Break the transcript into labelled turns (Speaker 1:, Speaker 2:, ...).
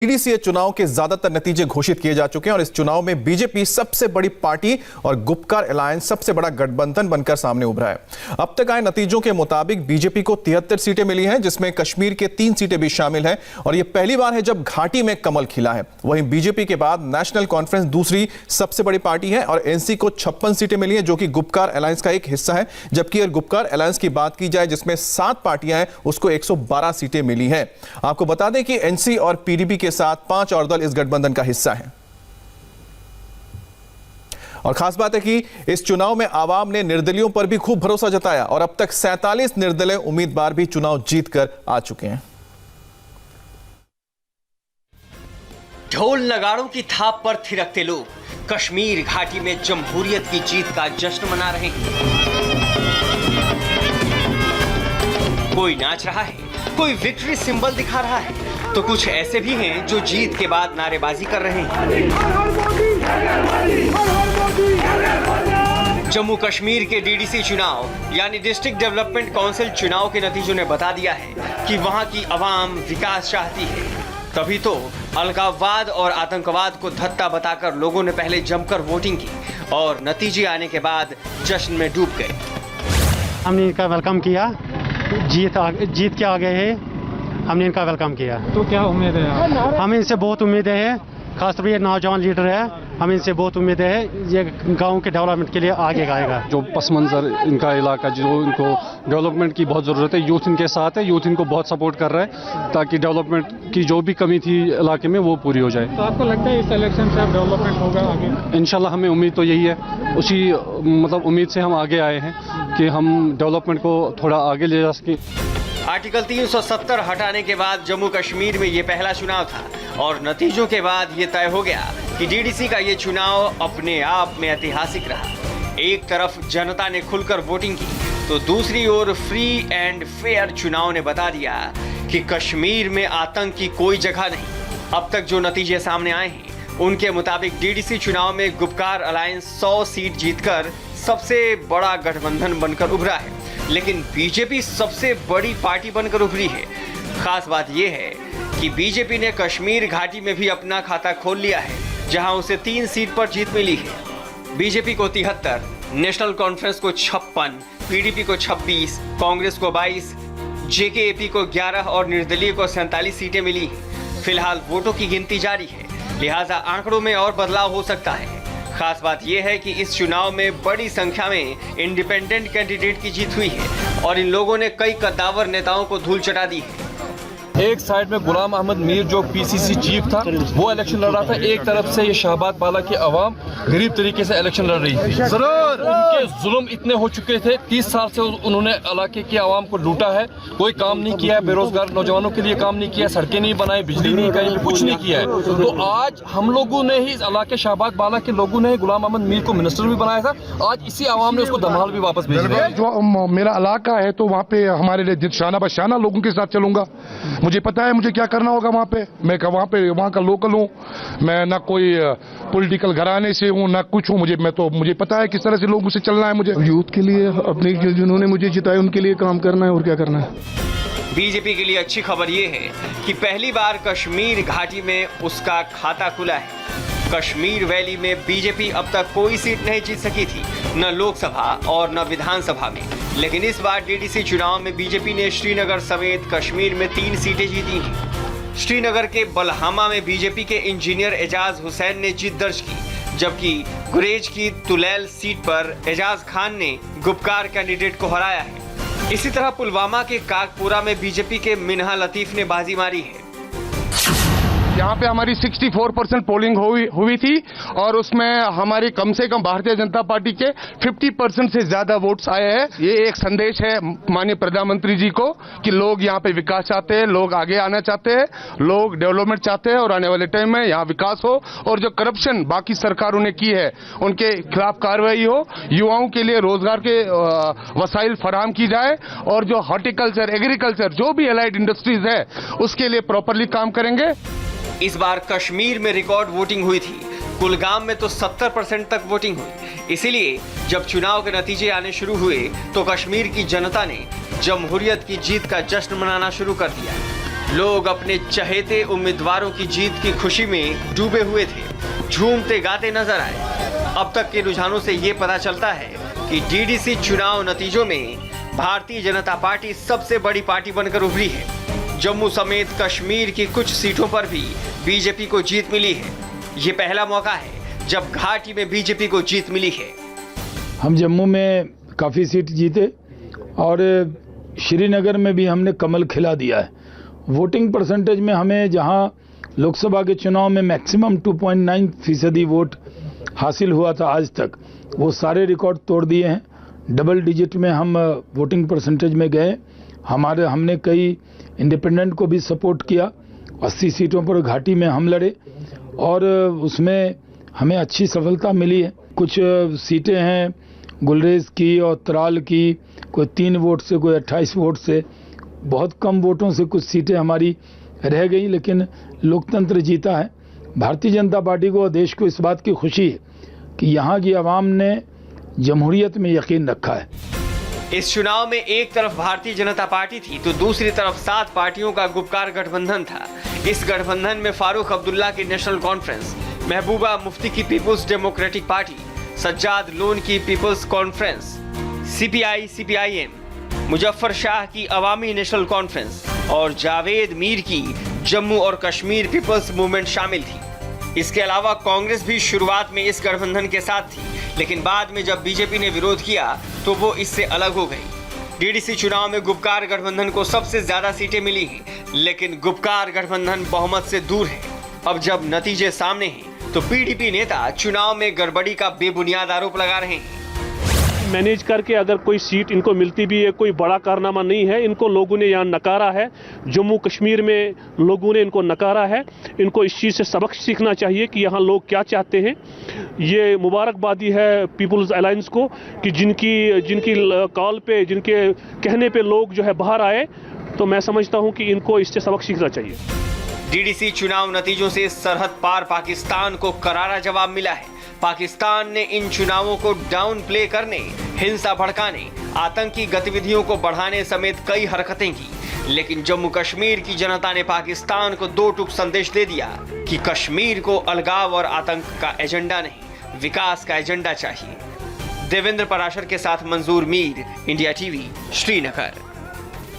Speaker 1: DDC चुनाव के ज्यादातर नतीजे घोषित किए जा चुके हैं और इस चुनाव में बीजेपी सबसे बड़ी पार्टी और गुपकार अलायंस सबसे बड़ा गठबंधन बनकर सामने उभरा है। अब तक आए नतीजों के मुताबिक बीजेपी को 73 सीटें मिली हैं, जिसमें कश्मीर के 3 सीटें भी शामिल हैं और यह पहली बार है जब घाटी में कमल खिला है। वहीं बीजेपी के बाद नेशनल कॉन्फ्रेंस दूसरी सबसे बड़ी पार्टी है और एनसी को 56 सीटें मिली हैं, जो कि गुपकार अलायंस का एक हिस्सा है। जबकि अगर गुपकार अलायंस की बात की जाए, जिसमें 7 पार्टियां हैं, उसको 112 सीटें मिली हैं। आपको बता दें कि एनसी और पीडीपी के साथ 5 और दल इस गठबंधन का हिस्सा हैं। और खास बात है कि इस चुनाव में आवाम ने निर्दलियों पर भी खूब भरोसा जताया और अब तक 47 निर्दलीय उम्मीदवार भी चुनाव जीतकर आ चुके हैं।
Speaker 2: ढोल नगाड़ों की थाप पर थिरकते लोग कश्मीर घाटी में जमहूरियत की जीत का जश्न मना रहे हैं। कोई नाच रहा है, कोई विक्ट्री सिंबल दिखा रहा है, तो कुछ ऐसे भी हैं जो जीत के बाद नारेबाजी कर रहे हैं। जम्मू कश्मीर के डीडीसी चुनाव यानी डिस्ट्रिक्ट डेवलपमेंट काउंसिल चुनाव के नतीजों ने बता दिया है कि वहां की आवाम विकास चाहती है। तभी तो अलगाववाद और आतंकवाद को धत्ता बताकर लोगों ने पहले जमकर वोटिंग की और नतीजे आने के बाद जश्न में डूब गए।
Speaker 3: हमने इनका वेलकम किया, जीत के आ गए हैं, हमने इनका वेलकम किया।
Speaker 4: तो क्या उम्मीद है?
Speaker 3: हमें इनसे बहुत उम्मीदें हैं, खासतौर पर ये नौजवान लीडर है, हमें इनसे बहुत उम्मीदें हैं, ये गांव के डेवलपमेंट के लिए आगे आएगा।
Speaker 4: जो पस मंजर इनका इलाका, जो इनको डेवलपमेंट की बहुत ज़रूरत है, यूथ इनके साथ है, यूथ इनको बहुत सपोर्ट कर रहा है ताकि डेवलपमेंट की जो भी कमी थी इलाके में वो पूरी हो जाए।
Speaker 5: तो आपको लगता है इस इलेक्शन से डेवलपमेंट होगा आगे?
Speaker 4: इंशाल्लाह हमें उम्मीद तो यही है, उसी मतलब उम्मीद से हम आगे आए हैं कि हम डेवलपमेंट को थोड़ा आगे ले जा सकें।
Speaker 2: आर्टिकल 370 हटाने के बाद जम्मू कश्मीर में ये पहला चुनाव था और नतीजों के बाद ये तय हो गया कि डीडीसी का ये चुनाव अपने आप में ऐतिहासिक रहा। एक तरफ जनता ने खुलकर वोटिंग की तो दूसरी ओर फ्री एंड फेयर चुनाव ने बता दिया कि कश्मीर में आतंक की कोई जगह नहीं। अब तक जो नतीजे सामने आए हैं उनके मुताबिक डीडीसी चुनाव में गुपकार अलायंस 100 सीट जीतकर सबसे बड़ा गठबंधन बनकर उभरा है, लेकिन बीजेपी सबसे बड़ी पार्टी बनकर उभरी है। खास बात यह है कि बीजेपी ने कश्मीर घाटी में भी अपना खाता खोल लिया है, जहां उसे 3 सीट पर जीत मिली है। बीजेपी को 73, नेशनल कॉन्फ्रेंस को 56, पीडीपी को 26, कांग्रेस को 22, जेकेएपी को 11 और निर्दलीय को 47 सीटें मिली हैं। फिलहाल वोटों की गिनती जारी है, लिहाजा आंकड़ों में और बदलाव हो सकता है। खास बात यह है कि इस चुनाव में बड़ी संख्या में इंडिपेंडेंट कैंडिडेट की जीत हुई है और इन लोगों ने कई कद्दावर नेताओं को धूल चटा दी है।
Speaker 6: एक साइड में गुलाम अहमद मीर जो पीसीसी चीफ था वो इलेक्शन लड़ रहा था, एक तरफ से ये शाहबाद बाला की आवाम गरीब तरीके से इलेक्शन लड़ रही थी। उनके जुल्म इतने हो चुके थे, 30 साल से उन्होंने इलाके की आवाम को लूटा है, कोई काम नहीं किया है, बेरोजगार नौजवानों के लिए काम नहीं किया, सड़कें नहीं बनाई, बिजली नहीं कहीं कुछ नहीं किया है। तो आज हम लोगों ने ही इस इलाके शाहबाद बाला के लोगों ने गुलाम अहमद मीर को मिनिस्टर भी बनाया था, आज इसी आवाम ने उसको धमाल भी वापस भेजा।
Speaker 7: जो मेरा इलाका है तो वहाँ पे हमारे लिए शाना बशाना लोगों के साथ चलूंगा। मुझे पता है मुझे क्या करना होगा वहाँ पे। मैं वहाँ का लोकल हूँ, मैं ना कोई पॉलिटिकल घराने से हूँ ना कुछ हूँ। मुझे पता है किस तरह से लोगों से चलना है। मुझे यूथ के लिए अपने जिन्होंने मुझे जिताया उनके लिए काम करना है और क्या करना है।
Speaker 2: बीजेपी के लिए अच्छी खबर यह है कि पहली बार कश्मीर घाटी में उसका खाता खुला है। कश्मीर वैली में बीजेपी अब तक कोई सीट नहीं जीत सकी थी, न लोकसभा और न विधानसभा में, लेकिन इस बार डीडीसी चुनाव में बीजेपी ने श्रीनगर समेत कश्मीर में 3 सीटें जीती हैं। श्रीनगर के बलहामा में बीजेपी के इंजीनियर एजाज हुसैन ने जीत दर्ज की, जबकि गुरेज की तुलैल सीट पर एजाज खान ने गुपकार कैंडिडेट को हराया है। इसी तरह पुलवामा के काकपुरा में बीजेपी के मिन्हा लतीफ ने बाजी मारी है।
Speaker 7: यहाँ पे हमारी 64% पोलिंग हुई थी और उसमें हमारी कम से कम भारतीय जनता पार्टी के 50% से ज्यादा वोट्स आए हैं। ये एक संदेश है माननीय प्रधानमंत्री जी को कि लोग यहाँ पे विकास चाहते हैं, लोग आगे आना चाहते हैं, लोग डेवलपमेंट चाहते हैं और आने वाले टाइम में यहाँ विकास हो और जो करप्शन बाकी सरकारों ने की है उनके खिलाफ कार्रवाई हो, युवाओं के लिए रोजगार के वसाइल फराहम की जाए और जो हॉर्टिकल्चर, एग्रीकल्चर, जो भी एलाइड इंडस्ट्रीज है उसके लिए प्रॉपरली काम करेंगे।
Speaker 2: इस बार कश्मीर में रिकॉर्ड वोटिंग हुई थी। कुलगाम में तो 70% तक वोटिंग हुई। इसीलिए जब चुनाव के नतीजे आने शुरू हुए तो कश्मीर की जनता ने जमहूरियत की जीत का जश्न मनाना शुरू कर दिया। लोग अपने चहेते उम्मीदवारों की जीत की खुशी में डूबे हुए थे, झूमते गाते नजर आए। अब तक के रुझानों से ये पता चलता है कि डीडीसी चुनाव नतीजों में भारतीय जनता पार्टी सबसे बड़ी पार्टी बनकर उभरी है। जम्मू समेत कश्मीर की कुछ सीटों पर भी बीजेपी को जीत मिली है। ये पहला मौका है जब घाटी में बीजेपी को जीत मिली है।
Speaker 8: हम जम्मू में काफ़ी सीट जीते और श्रीनगर में भी हमने कमल खिला दिया है। वोटिंग परसेंटेज में हमें जहां लोकसभा के चुनाव में मैक्सिमम 2.9% वोट हासिल हुआ था आज तक, वो सारे रिकॉर्ड तोड़ दिए हैं। डबल डिजिट में हम वोटिंग परसेंटेज में गए। हमने कई इंडिपेंडेंट को भी सपोर्ट किया। 80 सीटों पर घाटी में हम लड़े और उसमें हमें अच्छी सफलता मिली है। कुछ सीटें हैं गुलरेज की और त्राल की, कोई 3 वोट से, कोई 28 वोट से, बहुत कम वोटों से कुछ सीटें हमारी रह गई, लेकिन लोकतंत्र जीता है। भारतीय जनता पार्टी को और देश को इस बात की खुशी है कि यहाँ की आवाम ने जमहूरियत में यकीन रखा है।
Speaker 2: इस चुनाव में एक तरफ भारतीय जनता पार्टी थी तो दूसरी तरफ 7 पार्टियों का गुपकार गठबंधन था। इस गठबंधन में फारूक अब्दुल्ला की नेशनल कॉन्फ्रेंस, महबूबा मुफ्ती की पीपुल्स डेमोक्रेटिक पार्टी, सज्जाद लोन की पीपुल्स कॉन्फ्रेंस, सीपीआई सीपीआईएम, मुजफ्फर शाह की अवामी नेशनल कॉन्फ्रेंस और जावेद मीर की जम्मू और कश्मीर पीपल्स मूवमेंट शामिल थी। इसके अलावा कांग्रेस भी शुरुआत में इस गठबंधन के साथ थी, लेकिन बाद में जब बीजेपी ने विरोध किया तो वो इससे अलग हो गई। डीडीसी चुनाव में गुपकार गठबंधन को सबसे ज्यादा सीटें मिली हैं, लेकिन गुपकार गठबंधन बहुमत से दूर है। अब जब नतीजे सामने हैं तो पीडीपी नेता चुनाव में गड़बड़ी का बेबुनियाद आरोप लगा रहे हैं।
Speaker 9: मैनेज करके अगर कोई सीट इनको मिलती भी है, कोई बड़ा कारनामा नहीं है। इनको लोगों ने यहाँ नकारा है, जम्मू कश्मीर में लोगों ने इनको नकारा है। इनको इस चीज़ से सबक सीखना चाहिए कि यहाँ लोग क्या चाहते हैं। ये मुबारकबादी है पीपुल्स अलायंस को कि जिनकी कॉल पे, जिनके कहने पे लोग जो है बाहर आए, तो मैं समझता हूँ कि इनको इससे सबक सीखना चाहिए।
Speaker 2: डीडीसी चुनाव नतीजों से सरहद पार पाकिस्तान को करारा जवाब मिला है। पाकिस्तान ने इन चुनावों को डाउन प्ले करने, हिंसा भड़काने, आतंकी गतिविधियों को बढ़ाने समेत कई हरकतें की, लेकिन जम्मू कश्मीर की जनता ने पाकिस्तान को 2 टूक संदेश दे दिया कि कश्मीर को अलगाव और आतंक का एजेंडा नहीं, विकास का एजेंडा चाहिए। देवेंद्र पराशर के साथ मंजूर मीर, इंडिया टीवी, श्रीनगर।